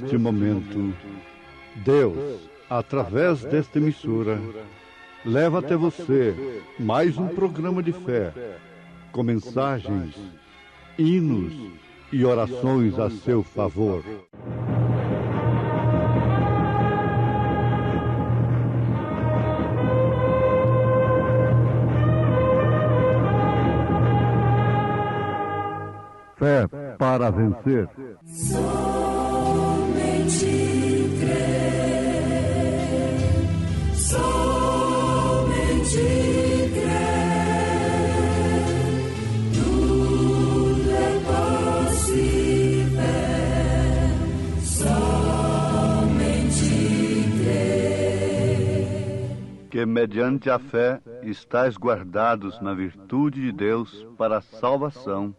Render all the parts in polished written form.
neste momento, Deus, através desta emissora, leva até você mais um programa de fé, com mensagens, hinos e orações a seu favor. Fé para vencer. Somente crer, somente crer, tudo é possível, somente crer. Que mediante a fé estais guardados na virtude de Deus para a salvação,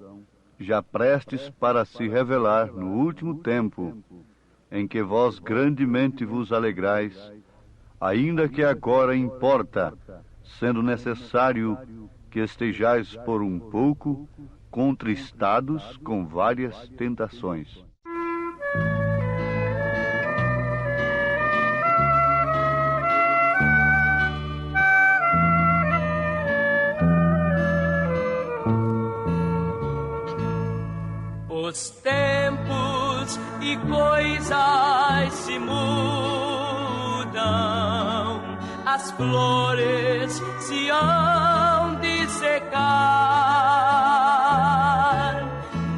já prestes para se revelar no último tempo, em que vós grandemente vos alegrais, ainda que agora importa, sendo necessário que estejais por um pouco contristados com várias tentações. Os tempos e coisas se mudam, as flores se hão de secar,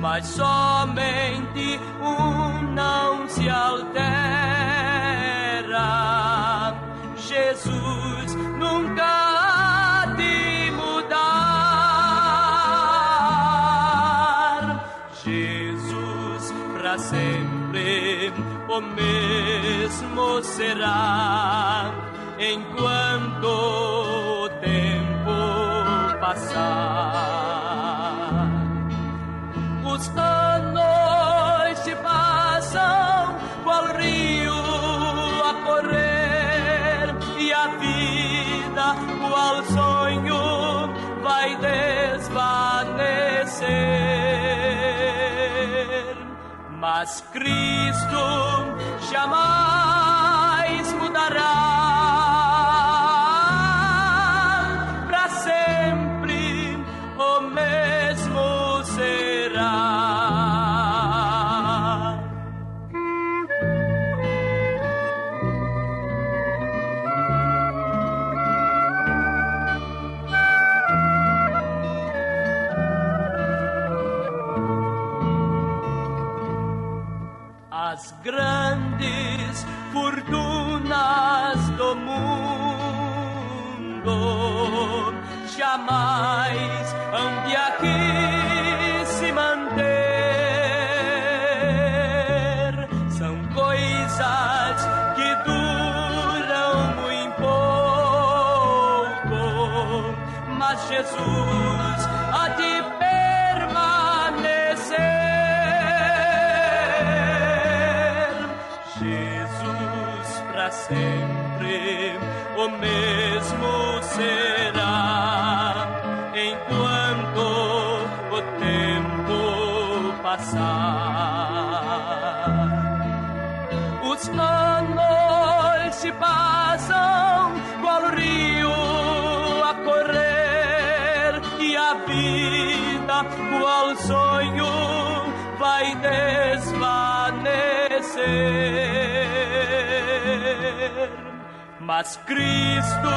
mas somente um não se altera: Jesus nunca há de mudar. Jesus para sempre o mesmo será, enquanto o tempo passar. Os anos se passam qual rio a correr, e a vida qual sonho vai desvanecer. Mas Cristo jamais mudará, para sempre o mesmo será. As grandes fortunas do mundo jamais hão de aqui se manter. São coisas que duram muito pouco, mas Jesus há de permanecer. Para sempre o mesmo será, enquanto o tempo passar. Os anos se passam qual rio a correr, e a vida qual sonho vai desvanecer. Mas Cristo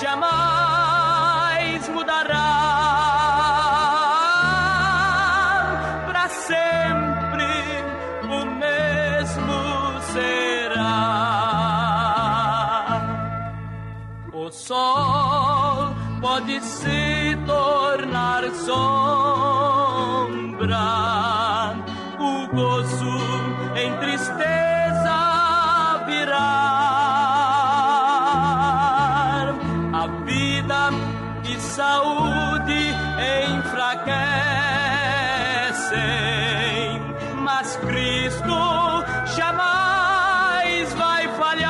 jamais mudará, para sempre o mesmo será. O sol pode se tornar sombra, o gozo em tristeza virá. A vida e saúde enfraquecem, mas Cristo jamais vai falhar.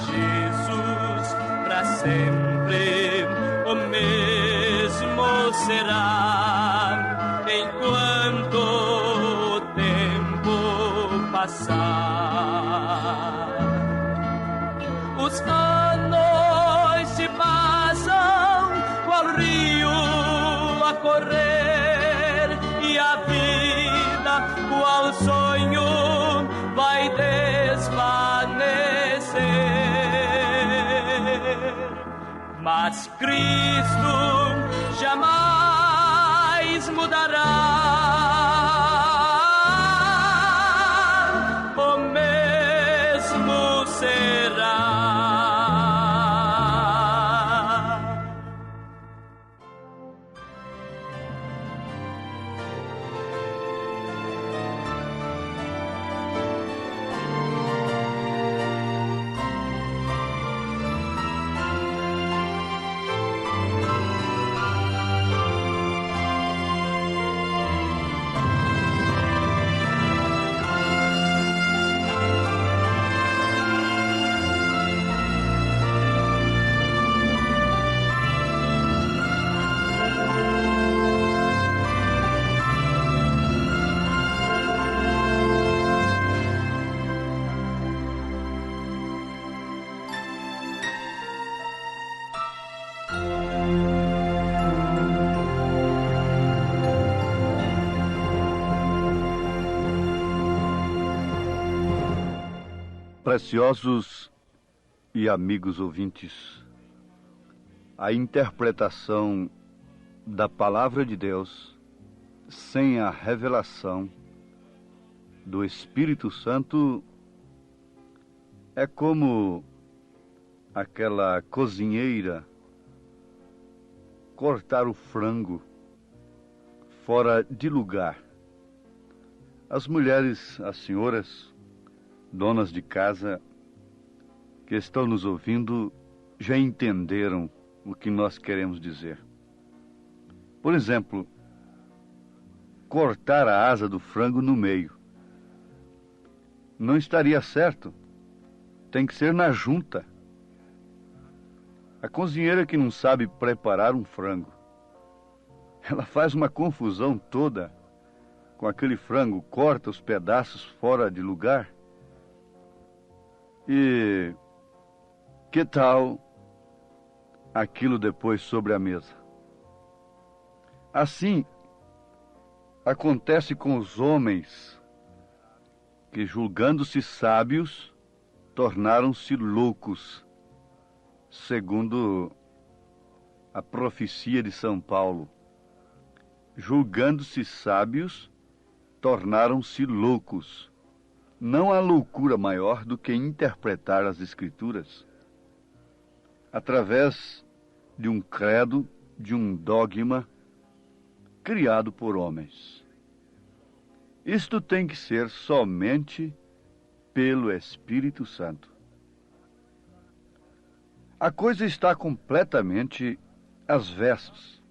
Jesus para sempre o mesmo será, enquanto Os anos se passam qual rio a correr, e a vida qual sonho vai desvanecer. Mas Cristo jamais mudará. Preciosos e amigos ouvintes, a interpretação da Palavra de Deus sem a revelação do Espírito Santo é como aquela cozinheira cortar o frango fora de lugar. As mulheres, as senhoras, donas de casa que estão nos ouvindo já entenderam o que nós queremos dizer. Por exemplo, cortar a asa do frango no meio. Não estaria certo. Tem que ser na junta. A cozinheira que não sabe preparar um frango, ela faz uma confusão toda com aquele frango, corta os pedaços fora de lugar. E que tal aquilo depois sobre a mesa? Assim acontece com os homens que, julgando-se sábios, tornaram-se loucos, segundo a profecia de São Paulo. Julgando-se sábios, tornaram-se loucos. Não há loucura maior do que interpretar as Escrituras através de um credo, de um dogma criado por homens. Isto tem que ser somente pelo Espírito Santo. A coisa está completamente às avessas.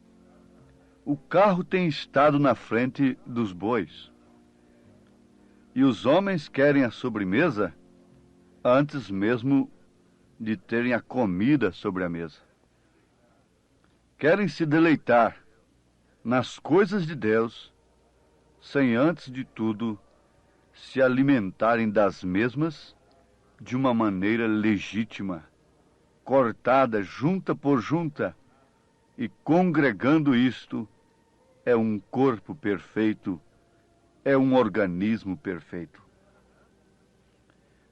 O carro tem estado na frente dos bois. E os homens querem a sobremesa antes mesmo de terem a comida sobre a mesa. Querem se deleitar nas coisas de Deus, sem antes de tudo se alimentarem das mesmas de uma maneira legítima, cortada junta por junta, e congregando isto, é um corpo perfeito, é um organismo perfeito.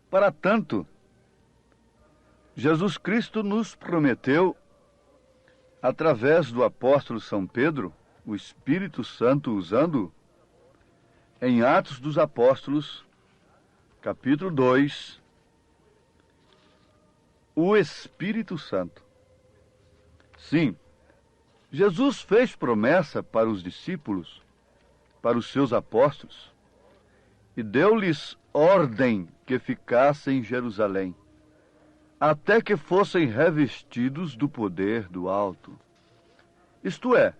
Para tanto, Jesus Cristo nos prometeu, através do apóstolo São Pedro, o Espírito Santo usando, em Atos dos Apóstolos, capítulo 2, o Espírito Santo. Sim, Jesus fez promessa para os discípulos, para os seus apóstolos, e deu-lhes ordem que ficassem em Jerusalém, até que fossem revestidos do poder do alto. Isto é,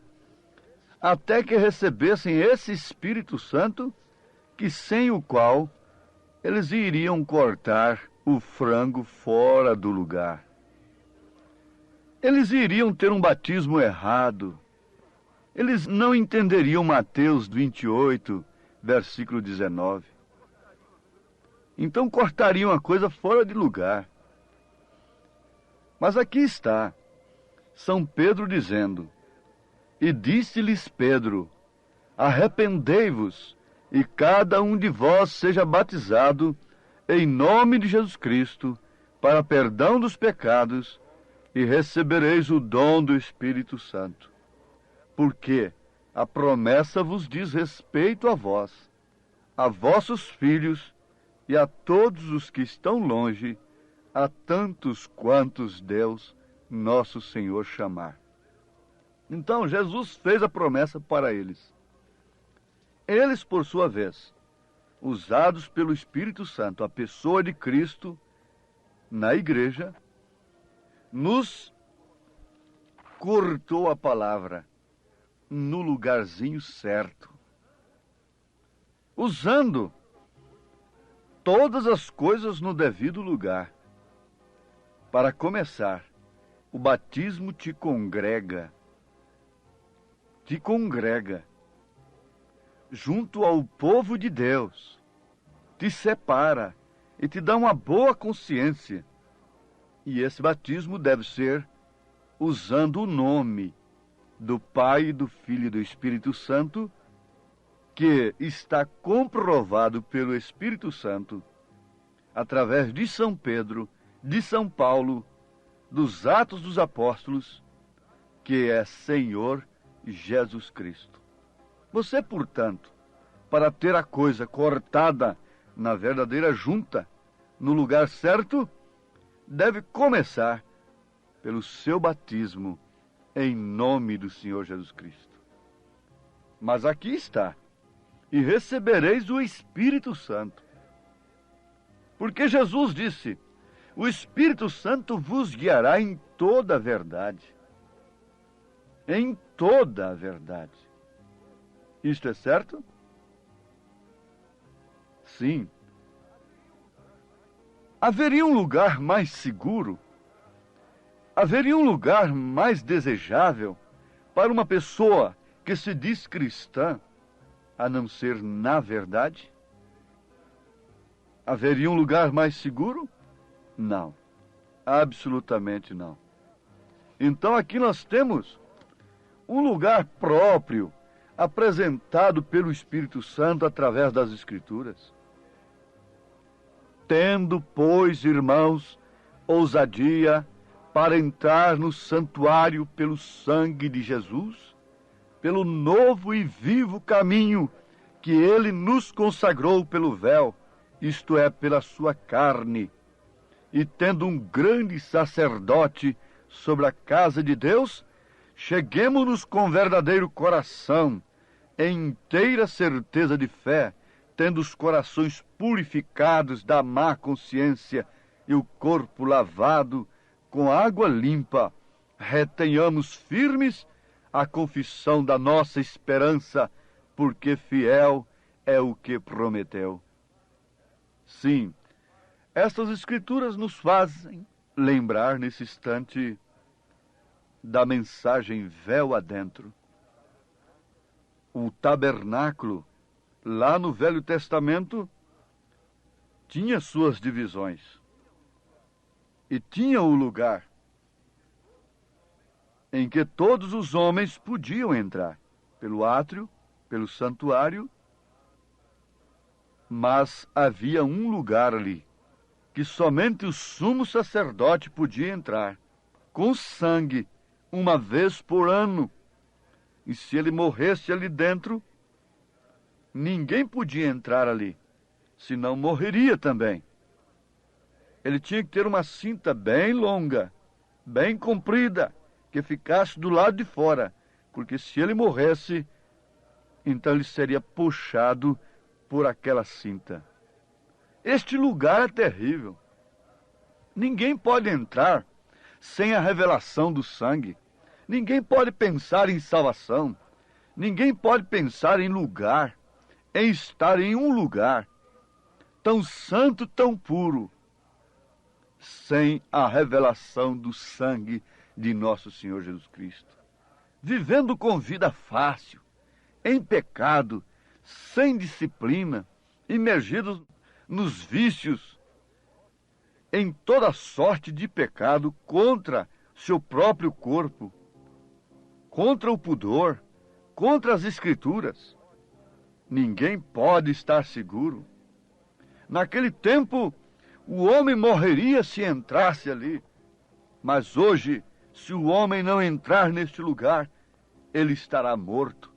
até que recebessem esse Espírito Santo, que sem o qual eles iriam cortar o frango fora do lugar. Eles iriam ter um batismo errado. Eles não entenderiam Mateus 28, versículo 19. Então cortariam a coisa fora de lugar. Mas aqui está São Pedro dizendo: e disse-lhes Pedro: arrependei-vos, e cada um de vós seja batizado em nome de Jesus Cristo, para perdão dos pecados, e recebereis o dom do Espírito Santo. Porque a promessa vos diz respeito a vós, a vossos filhos e a todos os que estão longe, a tantos quantos Deus, nosso Senhor, chamar. Então, Jesus fez a promessa para eles. Eles, por sua vez, usados pelo Espírito Santo, a pessoa de Cristo, na igreja, nos cortou a palavra no lugarzinho certo, usando todas as coisas no devido lugar. Para começar, o batismo te congrega junto ao povo de Deus, te separa e te dá uma boa consciência. E esse batismo deve ser usando o nome do Pai, do Filho e do Espírito Santo, que está comprovado pelo Espírito Santo, através de São Pedro, de São Paulo, dos Atos dos Apóstolos, que é Senhor Jesus Cristo. Você, portanto, para ter a coisa cortada na verdadeira junta, no lugar certo, deve começar pelo seu batismo em nome do Senhor Jesus Cristo. Mas aqui está: e recebereis o Espírito Santo. Porque Jesus disse: o Espírito Santo vos guiará em toda a verdade. Em toda a verdade. Isto é certo? Sim. Haveria um lugar mais seguro? Haveria um lugar mais desejável para uma pessoa que se diz cristã, a não ser na verdade? Haveria um lugar mais seguro? Não. Absolutamente não. Então aqui nós temos um lugar próprio, apresentado pelo Espírito Santo através das Escrituras. Tendo, pois, irmãos, ousadia para entrar no santuário pelo sangue de Jesus, pelo novo e vivo caminho que ele nos consagrou pelo véu, isto é, pela sua carne, e tendo um grande sacerdote sobre a casa de Deus, cheguemo-nos com verdadeiro coração, em inteira certeza de fé, tendo os corações purificados da má consciência e o corpo lavado com água limpa, retenhamos firmes a confissão da nossa esperança, porque fiel é o que prometeu. Sim, estas Escrituras nos fazem lembrar nesse instante da mensagem véu adentro. O tabernáculo, lá no Velho Testamento, tinha suas divisões. E tinha o lugar em que todos os homens podiam entrar, pelo átrio, pelo santuário, mas havia um lugar ali, que somente o sumo sacerdote podia entrar, com sangue, uma vez por ano. E se ele morresse ali dentro, ninguém podia entrar ali, senão morreria também. Ele tinha que ter uma cinta bem longa, bem comprida, que ficasse do lado de fora, porque se ele morresse, então ele seria puxado por aquela cinta. Este lugar é terrível. Ninguém pode entrar sem a revelação do sangue. Ninguém pode pensar em salvação. Ninguém pode pensar em lugar, em estar em um lugar tão santo, tão puro, sem a revelação do sangue de nosso Senhor Jesus Cristo. Vivendo com vida fácil, em pecado, sem disciplina, imergidos nos vícios em toda sorte de pecado contra seu próprio corpo, contra o pudor, contra as Escrituras. Ninguém pode estar seguro. Naquele tempo, o homem morreria se entrasse ali. Mas hoje, se o homem não entrar neste lugar, ele estará morto.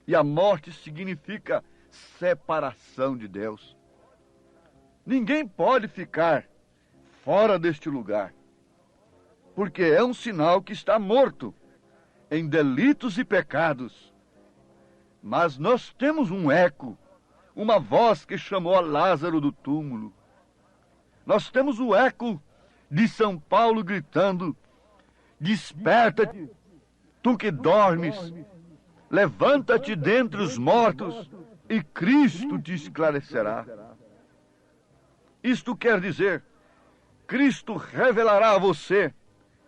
E a morte significa separação de Deus. Ninguém pode ficar fora deste lugar, porque é um sinal que está morto em delitos e pecados. Mas nós temos um eco, uma voz que chamou a Lázaro do túmulo. Nós temos o eco de São Paulo gritando: desperta-te, tu que dormes, levanta-te dentre os mortos e Cristo te esclarecerá. Isto quer dizer, Cristo revelará a você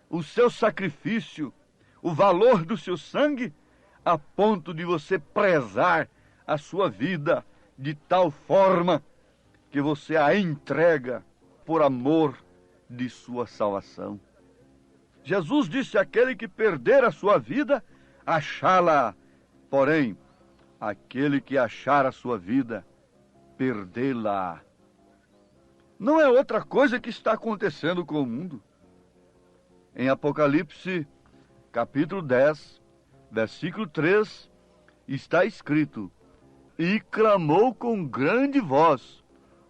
o seu sacrifício, o valor do seu sangue, a ponto de você prezar a sua vida de tal forma que você a entrega por amor de sua salvação. Jesus disse: aquele que perder a sua vida, achá-la. Porém, aquele que achar a sua vida, perdê-la. Não é outra coisa que está acontecendo com o mundo. Em Apocalipse, capítulo 10, versículo 3, está escrito: e clamou com grande voz,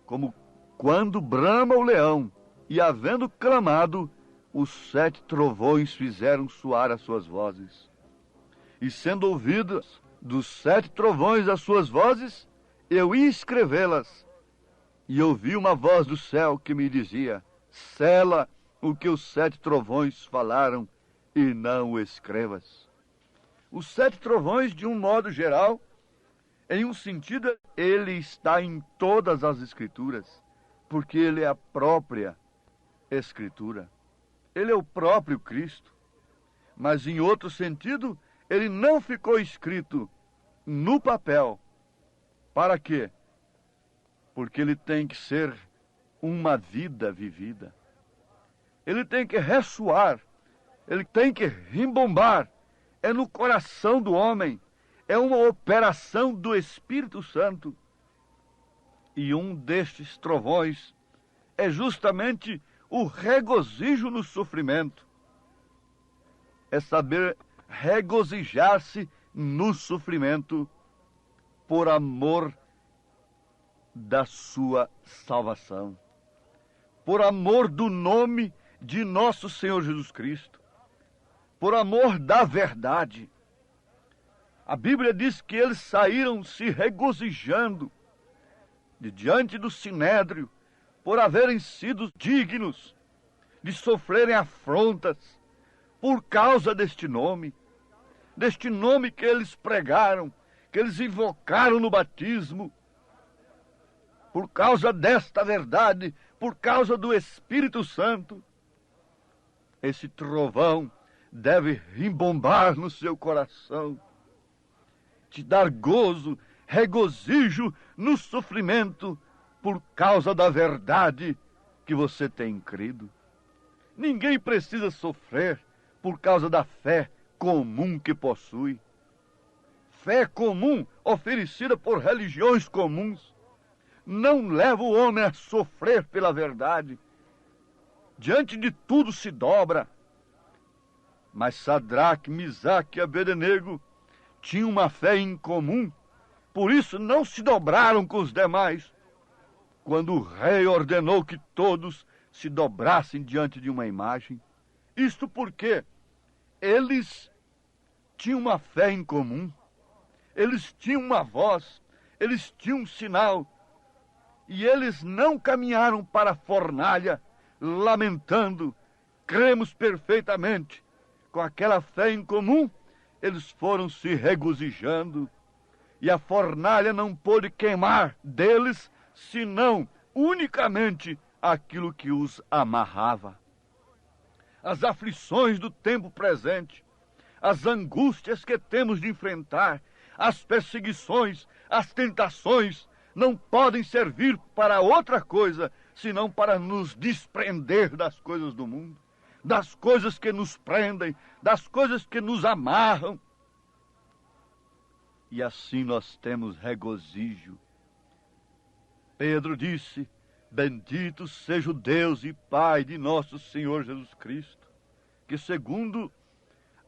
como quando brama o leão, e havendo clamado, os 7 trovões fizeram soar as suas vozes. E sendo ouvidas dos 7 trovões as suas vozes, eu ia escrevê-las. E ouvi uma voz do céu que me dizia: sela o que os 7 trovões falaram e não o escrevas. Os 7 trovões, de um modo geral, em um sentido, ele está em todas as Escrituras, porque ele é a própria Escritura. Ele é o próprio Cristo. Mas em outro sentido, ele não ficou escrito no papel. Para quê? Porque ele tem que ser uma vida vivida. Ele tem que ressoar, ele tem que rimbombar. É no coração do homem, é uma operação do Espírito Santo. E um destes trovões é justamente o regozijo no sofrimento. É saber regozijar-se no sofrimento por amor da sua salvação, por amor do nome de nosso Senhor Jesus Cristo, por amor da verdade. A Bíblia diz que eles saíram se regozijando de diante do sinédrio por haverem sido dignos de sofrerem afrontas por causa deste nome que eles pregaram, que eles invocaram no batismo. Por causa desta verdade, por causa do Espírito Santo, esse trovão deve rimbombar no seu coração, te dar gozo, regozijo no sofrimento por causa da verdade que você tem crido. Ninguém precisa sofrer por causa da fé comum que possui. Fé comum oferecida por religiões comuns não leva o homem a sofrer pela verdade. Diante de tudo se dobra. Mas Sadraque, Misaque e Abednego tinham uma fé em comum, por isso não se dobraram com os demais, quando o rei ordenou que todos se dobrassem diante de uma imagem. Isto porque eles tinham uma fé em comum, eles tinham uma voz, eles tinham um sinal, e eles não caminharam para a fornalha lamentando: cremos perfeitamente. Com aquela fé em comum, eles foram se regozijando, e a fornalha não pôde queimar deles, senão unicamente aquilo que os amarrava. As aflições do tempo presente, as angústias que temos de enfrentar, as perseguições, as tentações, não podem servir para outra coisa senão para nos desprender das coisas do mundo, das coisas que nos prendem, das coisas que nos amarram. E assim nós temos regozijo. Pedro disse: bendito seja o Deus e Pai de nosso Senhor Jesus Cristo, que segundo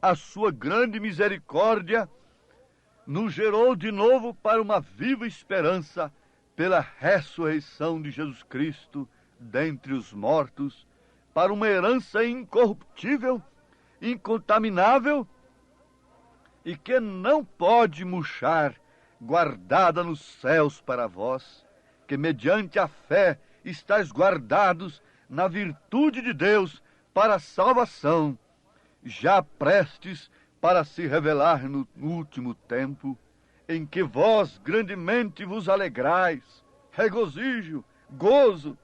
a sua grande misericórdia nos gerou de novo para uma viva esperança pela ressurreição de Jesus Cristo dentre os mortos, para uma herança incorruptível, incontaminável e que não pode murchar, guardada nos céus para vós, que mediante a fé estáis guardados na virtude de Deus para a salvação, já prestes para se revelar no último tempo, em que vós grandemente vos alegrais, regozijo, gozo,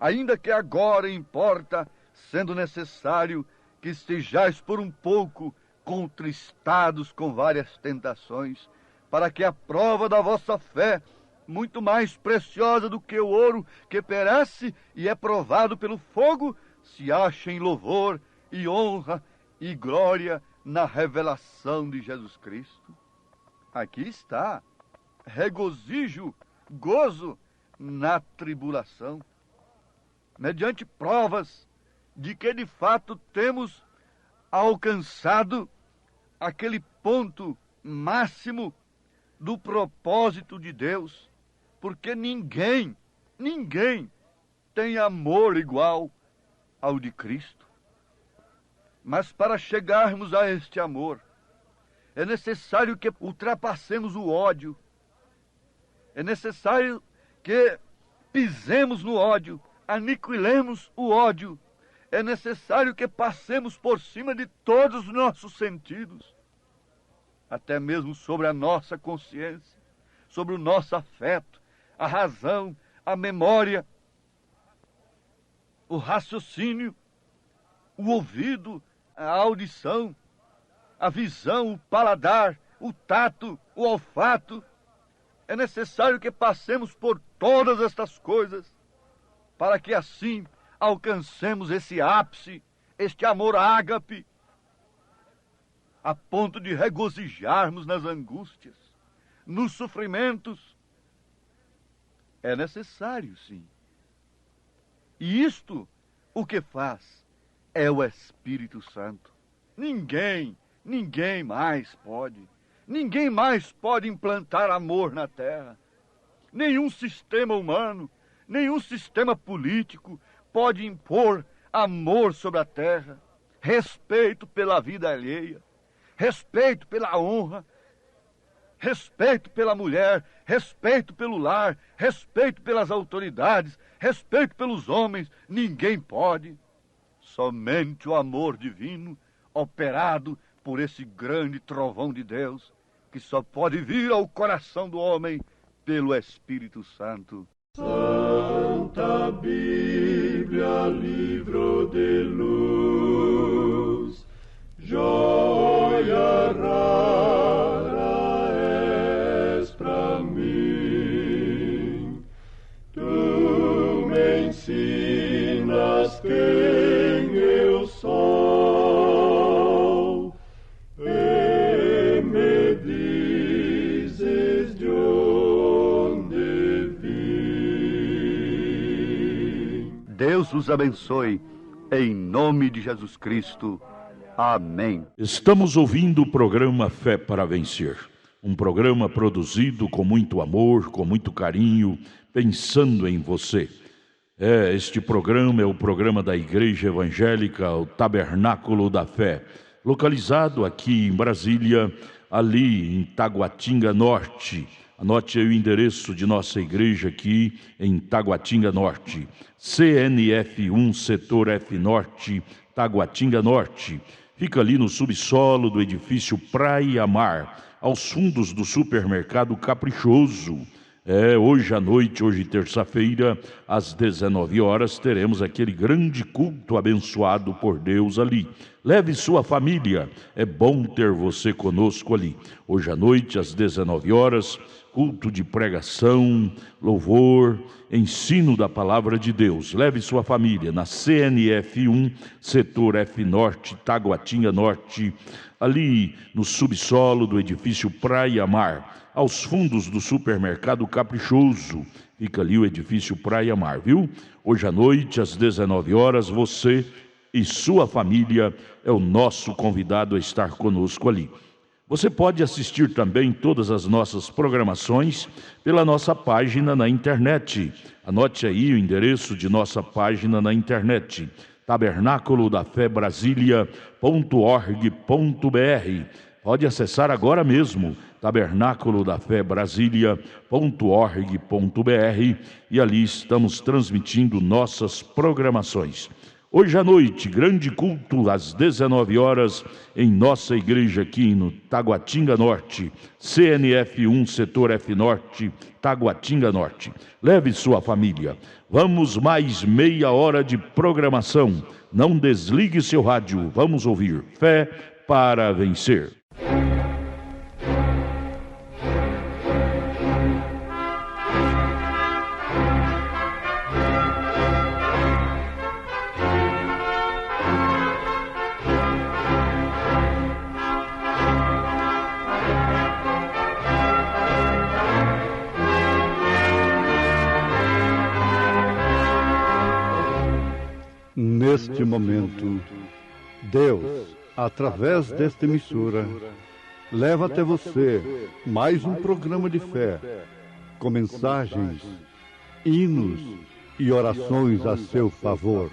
ainda que agora importa, sendo necessário que estejais por um pouco contristados com várias tentações, para que a prova da vossa fé, muito mais preciosa do que o ouro que perece e é provado pelo fogo, se ache em louvor e honra e glória na revelação de Jesus Cristo. Aqui está, regozijo, gozo na tribulação, mediante provas de que de fato temos alcançado aquele ponto máximo do propósito de Deus, porque ninguém tem amor igual ao de Cristo. Mas para chegarmos a este amor, é necessário que ultrapassemos o ódio. É necessário que pisemos no ódio, aniquilemos o ódio. É necessário que passemos por cima de todos os nossos sentidos, até mesmo sobre a nossa consciência, sobre o nosso afeto, a razão, a memória, o raciocínio, o ouvido, a audição, a visão, o paladar, o tato, o olfato. É necessário que passemos por todas estas coisas, para que assim alcancemos esse ápice, este amor ágape, a ponto de regozijarmos nas angústias, nos sofrimentos. É necessário, sim. E isto, o que faz, é o Espírito Santo. Ninguém mais pode implantar amor na terra. Nenhum sistema humano, nenhum sistema político pode impor amor sobre a terra, respeito pela vida alheia, respeito pela honra, respeito pela mulher, respeito pelo lar, respeito pelas autoridades, respeito pelos homens. Ninguém pode. Somente o amor divino, operado por esse grande trovão de Deus, que só pode vir ao coração do homem pelo Espírito Santo. Santa Bíblia, livro de luz, joia rara és pra mim. Tu me ensinas quem eu sou e me dizes de onde vim. Deus os abençoe, em nome de Jesus Cristo. Amém. Estamos ouvindo o programa Fé para Vencer. Um programa produzido com muito amor, com muito carinho, pensando em você. Este programa é o programa da Igreja Evangélica, o Tabernáculo da Fé, localizado aqui em Brasília, ali em Taguatinga Norte. Anote aí o endereço de nossa igreja aqui em Taguatinga Norte. CNF 1, Setor F Norte, Taguatinga Norte. Fica ali no subsolo do edifício Praia Mar, aos fundos do supermercado Caprichoso. Hoje à noite, hoje terça-feira, às 19 horas, teremos aquele grande culto abençoado por Deus ali. Leve sua família, é bom ter você conosco ali. Hoje à noite, às 19 horas, culto de pregação, louvor, ensino da palavra de Deus. Leve sua família na CNF 1, setor F Norte, Taguatinga Norte, ali no subsolo do edifício Praia Mar, aos fundos do supermercado Caprichoso. Fica ali o edifício Praia Mar, viu? Hoje à noite, às 19 horas, você e sua família é o nosso convidado a estar conosco ali. Você pode assistir também todas as nossas programações pela nossa página na internet. Anote aí o endereço de nossa página na internet: tabernaculodafebrasilia.org.br. Pode acessar agora mesmo, tabernaculodafebrasilia.org.br, e ali estamos transmitindo nossas programações. Hoje à noite, grande culto às 19 horas em nossa igreja aqui no Taguatinga Norte, CNF 1, setor F Norte, Taguatinga Norte. Leve sua família. Vamos mais meia hora de programação. Não desligue seu rádio. Vamos ouvir Fé para Vencer. Neste momento, Deus, através desta emissora, leva até você mais um programa de fé, com mensagens, hinos e orações a seu favor.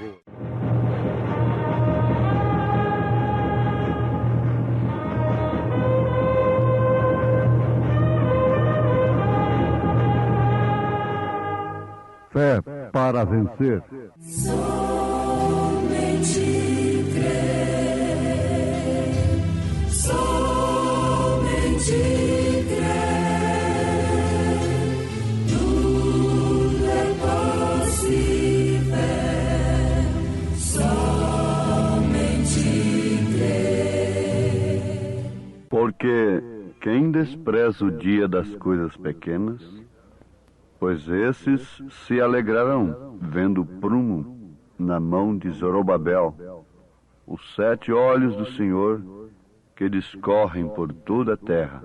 Fé para vencer. Porque quem despreza o dia das coisas pequenas, pois esses se alegrarão vendo o prumo na mão de Zorobabel, os 7 olhos do Senhor que discorrem por toda a terra.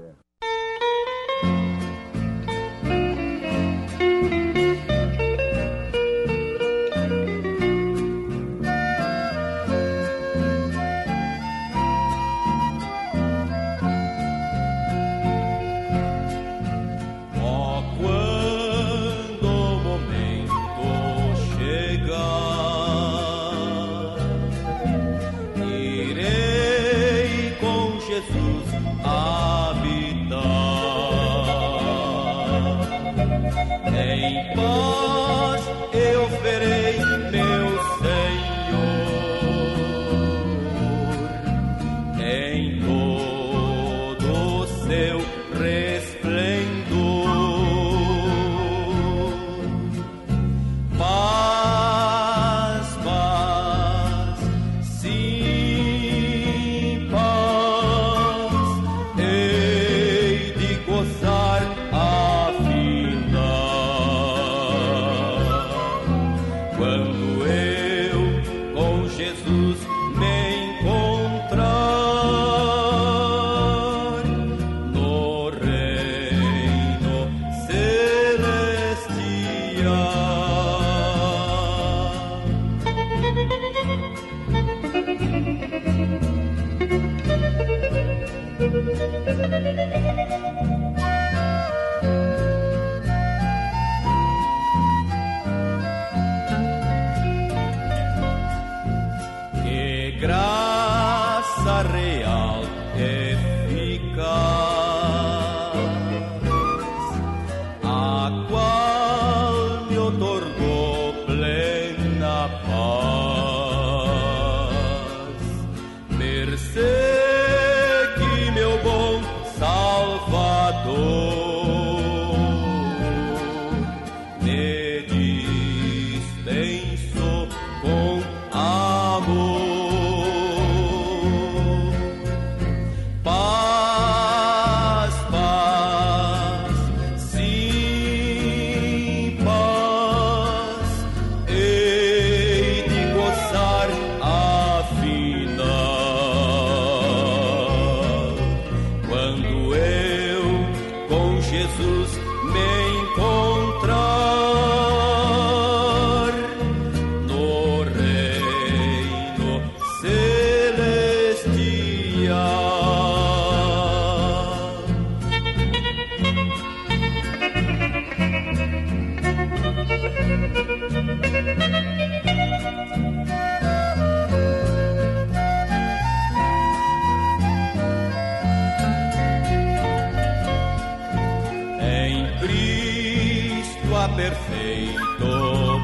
perfeito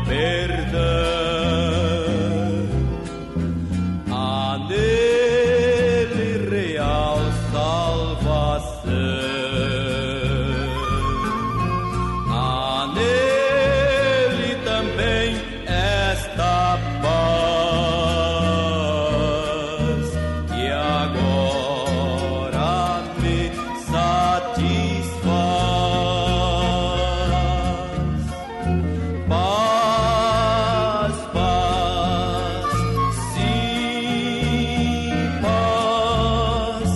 perdão. Há nele real salvação. Há nele também esta paz que agora me satisfaz. Paz, paz, sim, paz,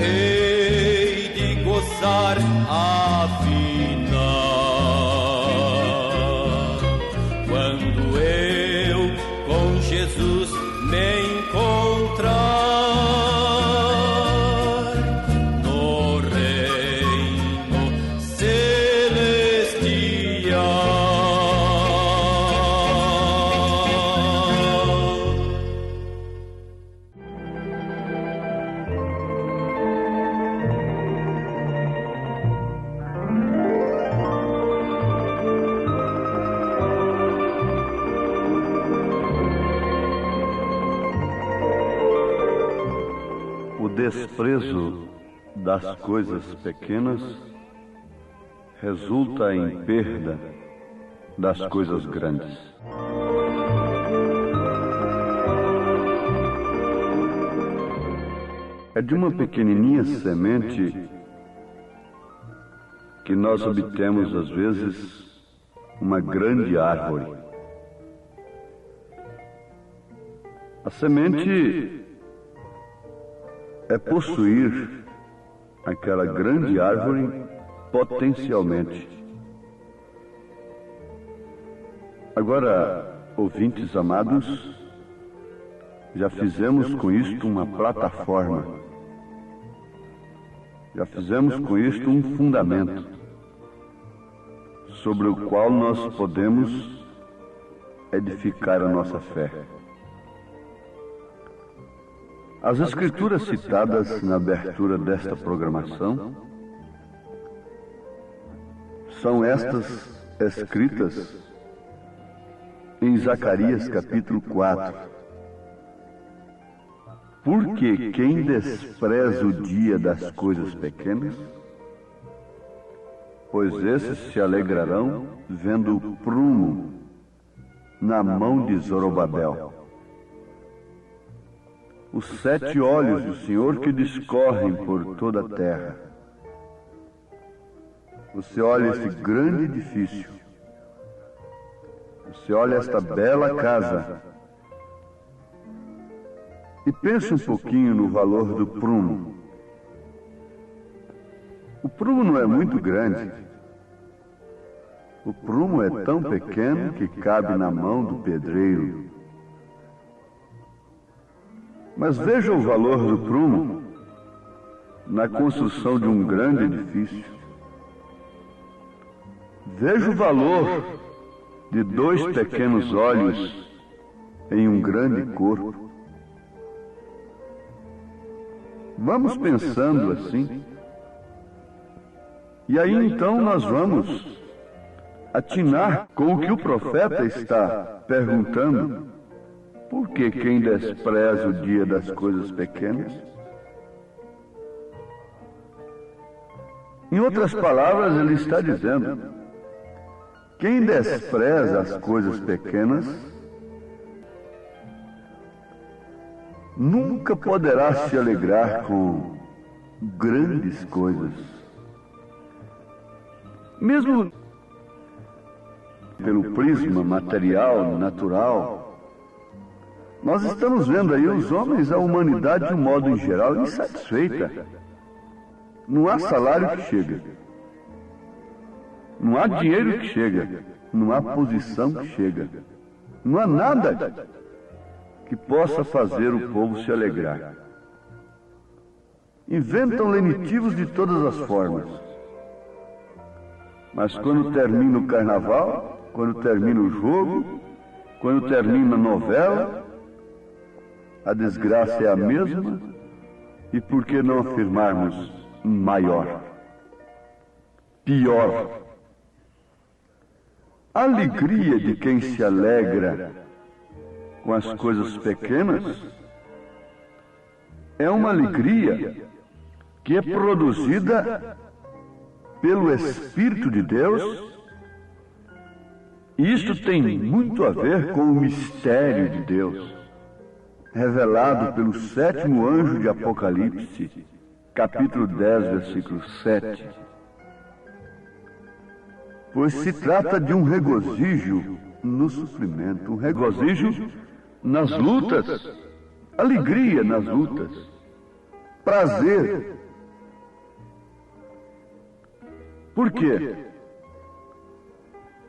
hei de gozar afinal, quando eu com Jesus me encontrar no reino celestial. O desprezo das coisas pequenas resulta em perda das coisas grandes. É de uma pequenininha semente que nós obtemos, às vezes, uma grande árvore. A semente é possuir aquela grande árvore potencialmente. Agora, ouvintes amados, já fizemos com isto uma plataforma, já fizemos com isto um fundamento sobre o qual nós podemos edificar a nossa fé. As escrituras citadas na abertura desta programação são estas escritas em Zacarias capítulo 4. Porque quem despreza o dia das coisas pequenas, pois esses se alegrarão vendo o prumo na mão de Zorobabel. Os 7 olhos do Senhor que discorrem por toda a terra. Você olha esse grande edifício. Você olha esta bela casa. E pense um pouquinho no valor do prumo. O prumo não é muito grande. O prumo é tão pequeno que cabe na mão do pedreiro. Mas veja o valor do prumo na construção de um grande edifício. Veja o valor de 2 pequenos olhos em um grande corpo. Vamos pensando assim. E aí então nós vamos atinar com o que o profeta está perguntando. Porque quem despreza o dia das coisas pequenas? Em outras palavras, ele está dizendo: quem despreza as coisas pequenas nunca poderá se alegrar com grandes coisas. Mesmo pelo prisma material, natural, nós estamos vendo aí os homens, a humanidade de um modo em geral, insatisfeita. Não há salário que chega. Não há dinheiro que chega. Não há posição que chega. Não há nada que possa fazer o povo se alegrar. Inventam lenitivos de todas as formas. Mas quando termina o carnaval, quando termina o jogo, quando termina a novela, a desgraça é a mesma, e por que não afirmarmos maior, pior? A alegria de quem se alegra com as coisas pequenas é uma alegria que é produzida pelo Espírito de Deus. E isso tem muito a ver com o mistério de Deus, revelado pelo 7º anjo de Apocalipse, capítulo 10, versículo 7. Pois se trata de um regozijo no sofrimento, um regozijo nas lutas, alegria nas lutas, prazer. Por quê?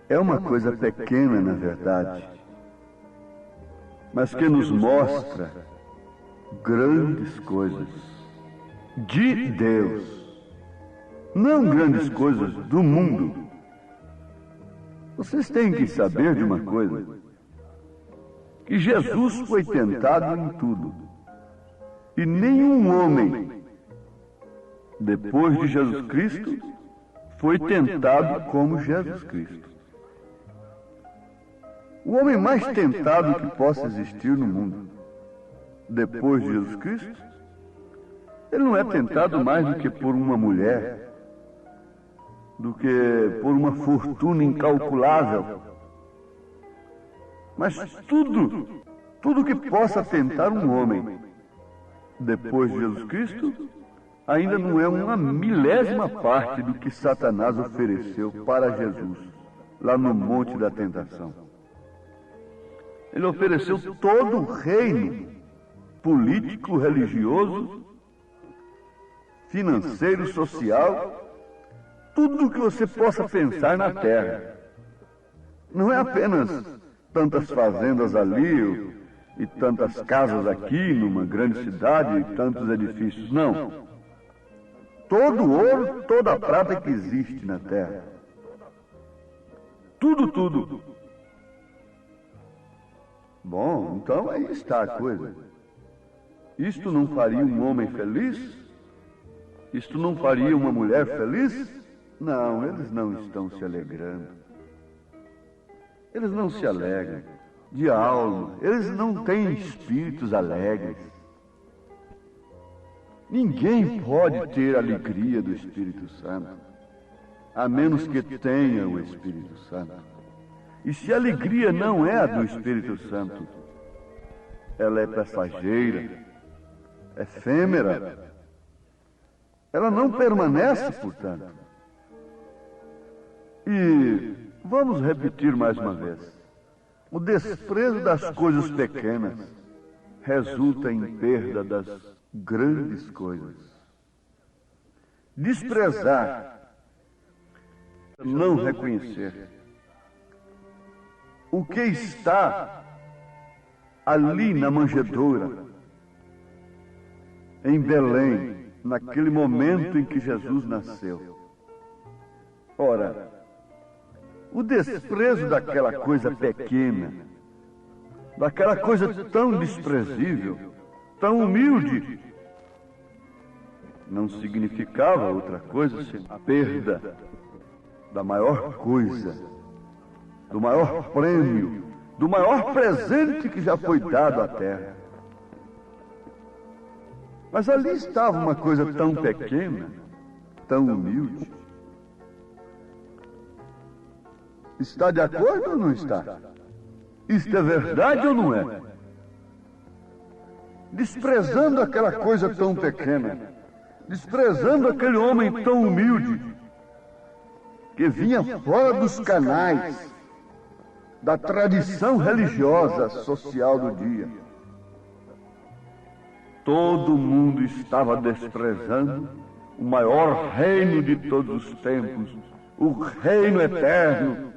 É uma coisa pequena, na verdade, mas que nos mostra grandes coisas de Deus, não grandes coisas do mundo. Vocês têm que saber de uma coisa, que Jesus foi tentado em tudo, e nenhum homem, depois de Jesus Cristo, foi tentado como Jesus Cristo. O homem mais tentado que possa existir no mundo, depois de Jesus Cristo, ele não é tentado mais do que por uma mulher, do que por uma fortuna incalculável. Mas tudo que possa tentar um homem, depois de Jesus Cristo, ainda não é uma milésima parte do que Satanás ofereceu para Jesus, lá no Monte da Tentação. Ele ofereceu todo o reino político, religioso, financeiro, social, tudo o que você possa pensar na terra. Não é apenas tantas fazendas ali e tantas casas aqui numa grande cidade e tantos edifícios, não. Todo o ouro, toda a prata que existe na terra. Tudo. Bom, então aí está a coisa. Isto não faria um homem feliz? Isto não faria uma mulher feliz? Não, eles não estão se alegrando. Eles não se alegram de alma. Eles não têm espíritos alegres. Ninguém pode ter a alegria do Espírito Santo, a menos que tenha o Espírito Santo. E se a alegria não é a do Espírito Santo, ela é passageira, efêmera, ela não permanece, portanto. E vamos repetir mais uma vez: o desprezo das coisas pequenas resulta em perda das grandes coisas. Desprezar, não reconhecer o que está ali na manjedoura, em Belém, naquele momento em que Jesus nasceu. Ora, o desprezo daquela coisa pequena, daquela coisa tão desprezível, tão humilde, não significava outra coisa senão a perda da maior coisa, do maior prêmio, do maior presente que já foi dado à terra. Mas ali estava uma coisa tão pequena, tão humilde. Está de acordo ou não está? Isto é verdade ou não é? Desprezando aquela coisa tão pequena, desprezando aquele homem tão humilde, que vinha fora dos canais da tradição religiosa social do dia. Todo mundo estava desprezando o maior reino de todos os tempos, o reino eterno.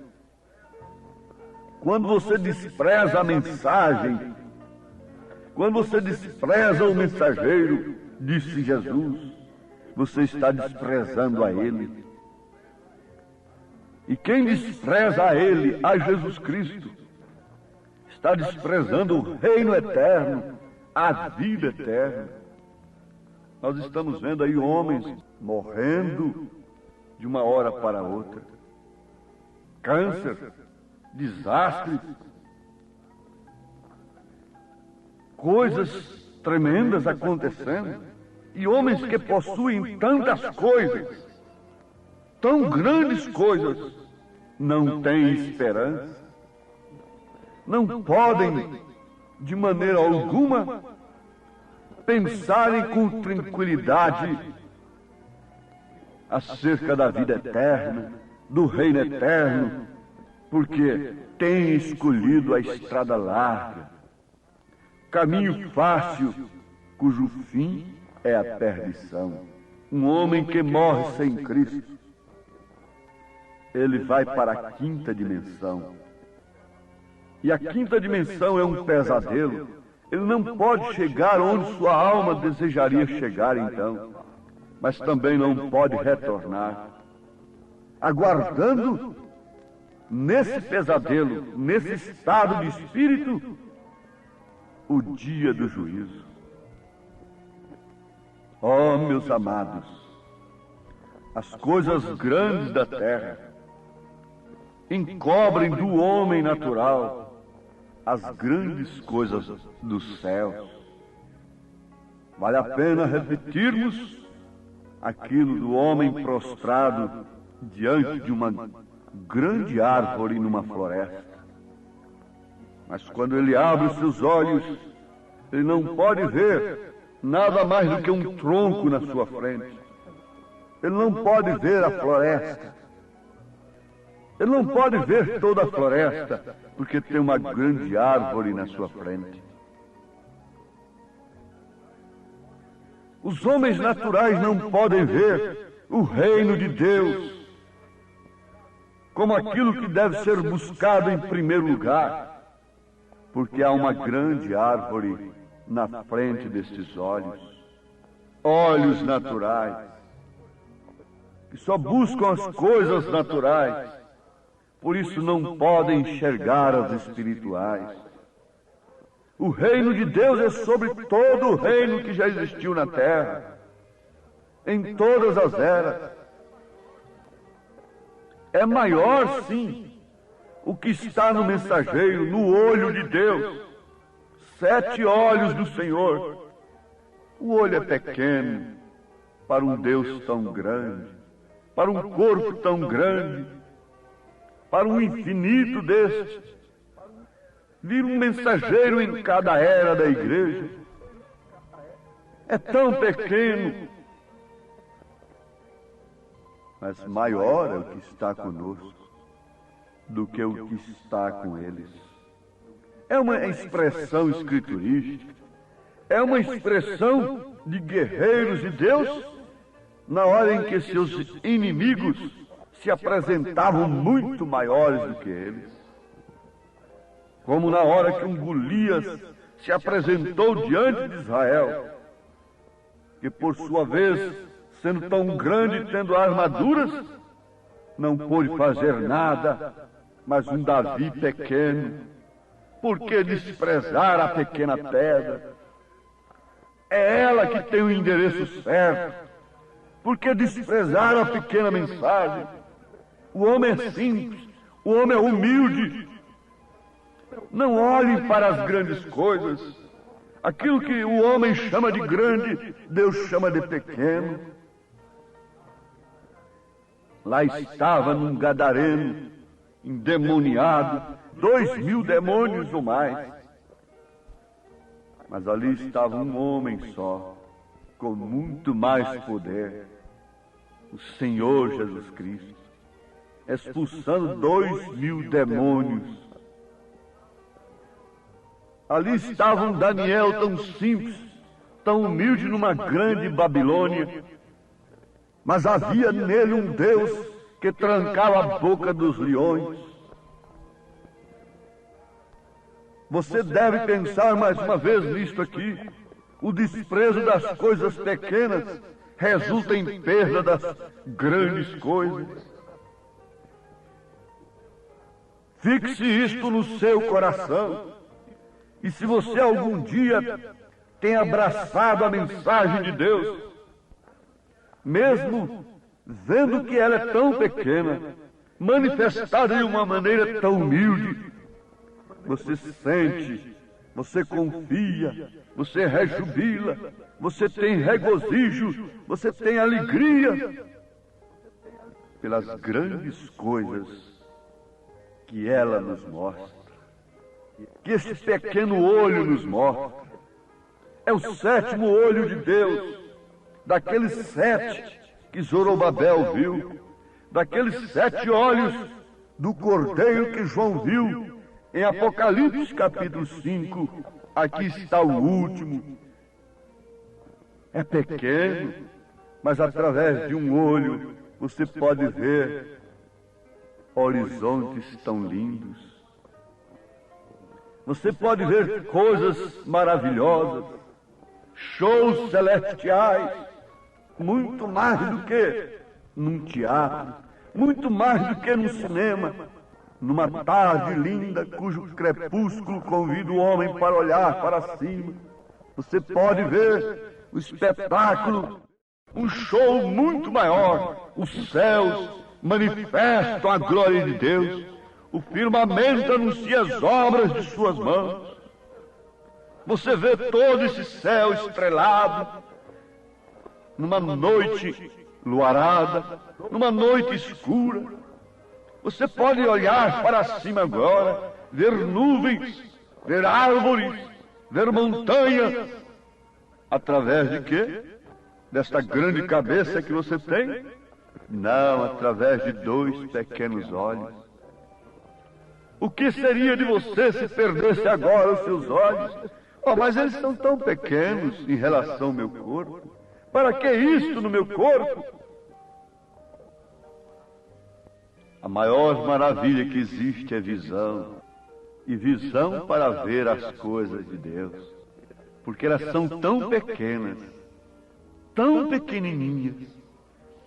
Quando você despreza a mensagem, quando você despreza o mensageiro, disse Jesus, você está desprezando a ele. E quem despreza a ele, a Jesus Cristo, está desprezando o reino eterno, a vida eterna. Nós estamos vendo aí homens morrendo de uma hora para outra. Câncer, desastres, coisas tremendas acontecendo, e homens que possuem tantas coisas, tão grandes coisas, não têm esperança, não podem, de maneira alguma, pensarem com tranquilidade acerca da vida eterna, do reino eterno, porque têm escolhido a estrada larga, caminho fácil, cujo fim é a perdição. Um homem que morre sem Cristo, ele vai para a quinta dimensão. E a quinta dimensão é um pesadelo. Ele não pode chegar onde sua alma desejaria chegar então, mas também não pode retornar, aguardando nesse pesadelo, nesse estado de espírito, o dia do juízo. Oh, meus amados, as coisas grandes da terra encobrem do homem natural as grandes coisas dos céus. Vale a pena repetirmos aquilo do homem prostrado diante de uma grande árvore numa floresta. Mas quando ele abre os seus olhos, ele não pode ver nada mais do que um tronco na sua frente. Ele não pode ver a floresta. Ele não pode ver toda a floresta, porque tem uma grande árvore na sua frente. Os homens naturais não podem ver o reino de Deus como aquilo que deve ser buscado em primeiro lugar, porque há uma grande árvore na frente destes olhos, olhos naturais, que só buscam as coisas naturais, por isso não podem enxergar as espirituais. O reino de Deus é sobre todo o reino que já existiu na terra, em todas as eras. É maior, sim, o que está no mensageiro, no olho de Deus. 7 olhos do Senhor. O olho é pequeno para um Deus tão grande, para um corpo tão grande, para um infinito deste. Vir um mensageiro em cada era da igreja é tão pequeno, mas maior é o que está conosco do que o que está com eles. É uma expressão escriturística, é uma expressão de guerreiros de Deus na hora em que seus inimigos se apresentavam muito maiores do que eles. Como na hora que um Golias se apresentou diante de Israel, que por sua vez, sendo tão grande e tendo armaduras, não pôde fazer nada, mas um Davi pequeno, por que desprezar a pequena pedra? É ela que tem o endereço certo. Por que desprezar a pequena mensagem? O homem é simples, o homem é humilde. Não olhem para as grandes coisas. Aquilo que o homem chama de grande, Deus chama de pequeno. Lá estava num gadareno, endemoniado, 2.000 demônios ou mais. Mas ali estava um homem só, com muito mais poder, o Senhor Jesus Cristo, expulsando 2.000 demônios. Ali estava um Daniel tão simples, tão humilde numa grande Babilônia, mas havia nele um Deus que trancava a boca dos leões. Você deve pensar mais uma vez nisto aqui. O desprezo das coisas pequenas resulta em perda das grandes coisas. Fixe isto no seu coração. E se você algum dia tem abraçado a mensagem de Deus, mesmo vendo que ela é tão pequena, manifestada de uma maneira tão humilde. Você sente, você confia, você rejubila, você tem regozijo, você tem alegria pelas grandes coisas que ela nos mostra, que esse pequeno olho nos mostra. É o sétimo olho de Deus, daqueles 7 que Zorobabel viu, daqueles 7 olhos do Cordeiro que João viu em Apocalipse capítulo 5. Aqui está o último. É pequeno, mas através de um olho você pode ver horizontes tão lindos. Você pode ver coisas maravilhosas, shows celestiais, muito mais do que num teatro, muito mais do que num cinema, numa tarde linda cujo crepúsculo convida o homem para olhar para cima. Você pode ver o espetáculo, um show muito maior. Os céus manifestam a glória de Deus, o firmamento anuncia as obras de suas mãos. Você vê todo esse céu estrelado, numa noite luarada, numa noite escura. Você pode olhar para cima agora, ver nuvens, ver árvores, ver montanhas, através de quê? Desta grande cabeça que você tem? Não, através de 2 pequenos olhos. O que seria de você se perdesse agora os seus olhos? Oh, mas eles são tão pequenos em relação ao meu corpo. Para que isto no meu corpo? A maior maravilha que existe é visão. E visão para ver as coisas de Deus. Porque elas são tão pequenas, tão pequenininhas.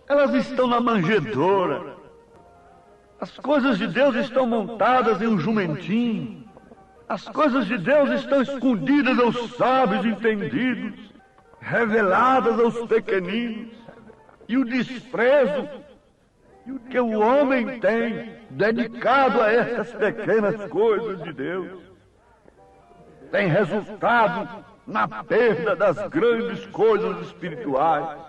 Elas estão na manjedoura. As coisas de Deus estão montadas em um jumentinho. As coisas de Deus estão escondidas aos sábios entendidos, reveladas aos pequeninos. E o desprezo que o homem tem dedicado a essas pequenas coisas de Deus tem resultado na perda das grandes coisas espirituais,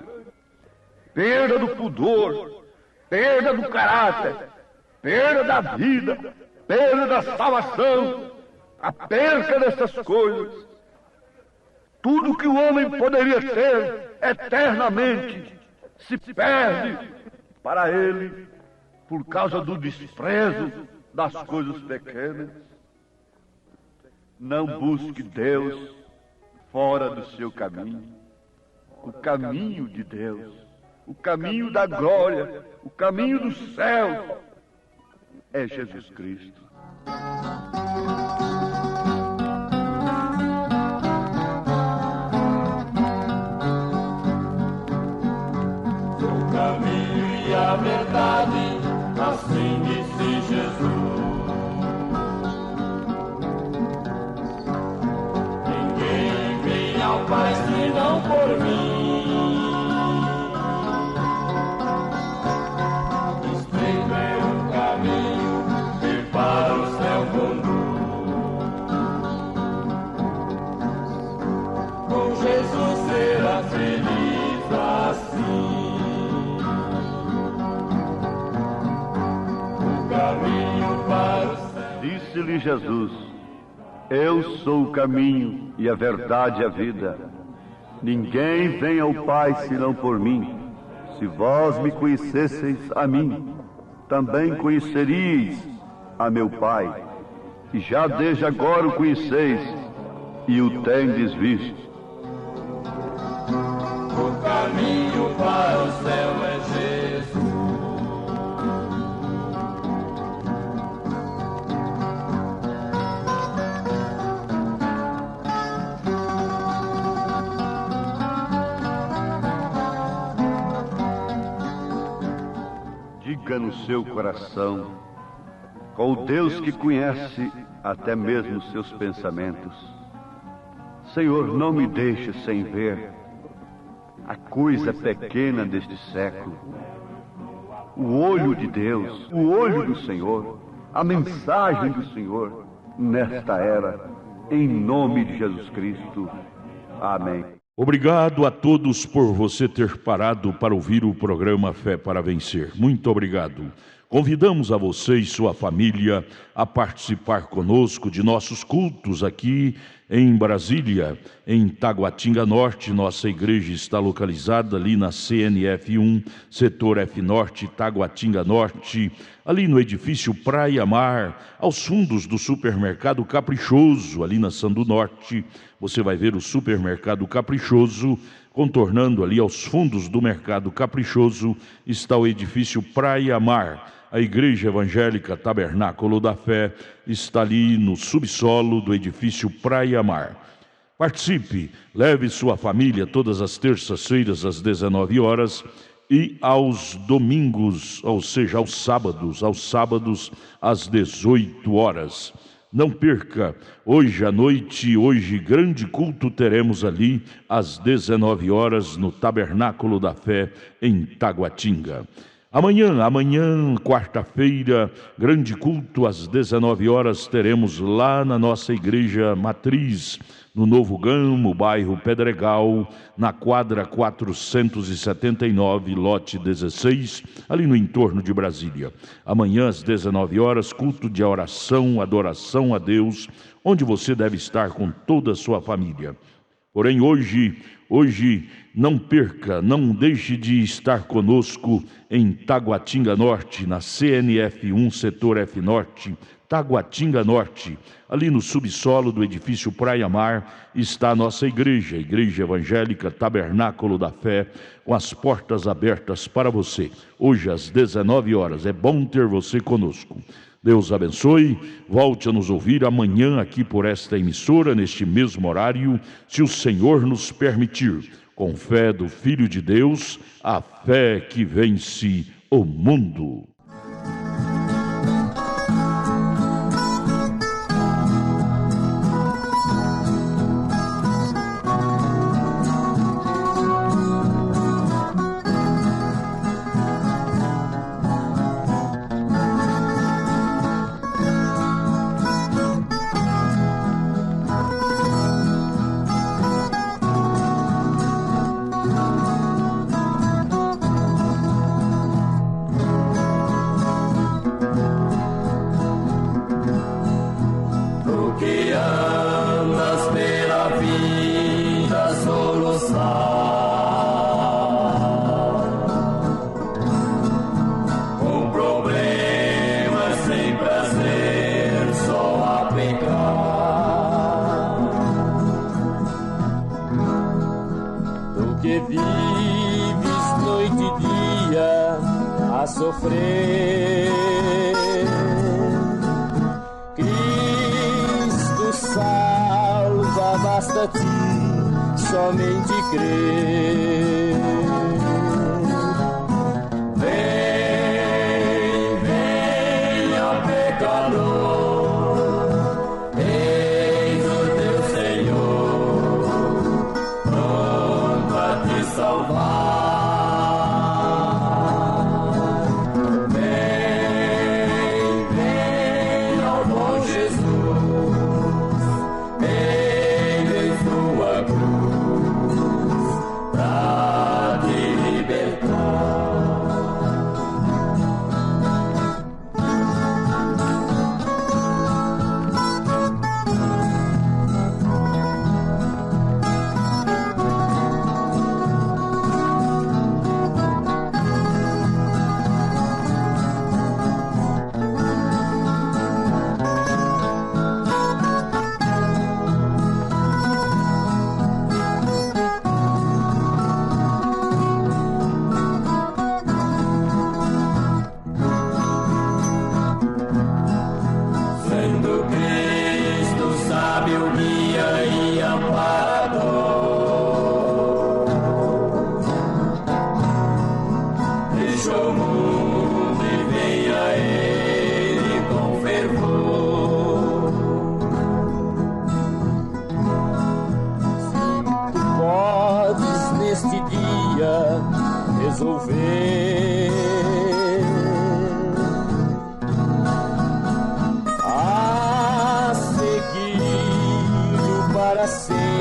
perda do pudor, perda do caráter, perda da vida, perda da salvação, a perca dessas coisas. Tudo que o homem poderia ter eternamente se perde para ele por causa do desprezo das coisas pequenas. Não busque Deus fora do seu caminho. O caminho de Deus, o caminho da glória, o caminho do céu é Jesus Cristo. O caminho e a verdade, assim disse Jesus. Ninguém vem ao Pai senão por mim. Estreito é o caminho que para o céu conduz. Com Jesus será feliz assim. Disse-lhe Jesus: Eu sou o caminho e a verdade e a vida. Ninguém vem ao Pai senão por mim. Se vós me conhecesseis a mim, também conheceríeis a meu Pai. E já desde agora o conheceis e o tendes visto. O caminho para o céu é Jesus. Diga no seu coração, com o Deus que conhece até mesmo os seus pensamentos: Senhor, não me deixe sem ver a coisa pequena deste século. o olho de Deus, o olho do Senhor, a mensagem do Senhor nesta era, em nome de Jesus Cristo. Amém. Obrigado a todos por você ter parado para ouvir o programa Fé para Vencer. Muito obrigado. Convidamos a você e sua família a participar conosco de nossos cultos aqui em Brasília, em Taguatinga Norte. Nossa igreja está localizada ali na CNF 1, setor F Norte, Taguatinga Norte, ali no edifício Praia Mar, aos fundos do supermercado Caprichoso, ali na Sandu Norte. Você vai ver o supermercado Caprichoso. Contornando ali aos fundos do mercado Caprichoso está o edifício Praia Mar. A Igreja Evangélica Tabernáculo da Fé está ali no subsolo do edifício Praia Mar. Participe, leve sua família todas as terças-feiras às 19 horas e aos domingos, ou seja, aos sábados às 18 horas. Não perca, hoje à noite, hoje grande culto teremos ali às 19 horas no Tabernáculo da Fé em Taguatinga. Amanhã, quarta-feira, grande culto às 19 horas teremos lá na nossa igreja matriz, no Novo Gamo, bairro Pedregal, na quadra 479, lote 16, ali no entorno de Brasília. Amanhã às 19 horas, culto de oração, adoração a Deus, onde você deve estar com toda a sua família. Porém, hoje, não perca, não deixe de estar conosco em Taguatinga Norte, na CNF 1, setor F Norte, Taguatinga Norte. Ali no subsolo do edifício Praia Mar está a nossa igreja, a Igreja Evangélica Tabernáculo da Fé, com as portas abertas para você. Hoje às 19 horas, é bom ter você conosco. Deus abençoe, volte a nos ouvir amanhã aqui por esta emissora, neste mesmo horário, se o Senhor nos permitir, com fé do Filho de Deus, a fé que vence o mundo. Sofrer, Cristo salva, basta-te somente crer. Vem, ó pecador, eis o teu Senhor, pronto a te salvar. Resolver para sempre.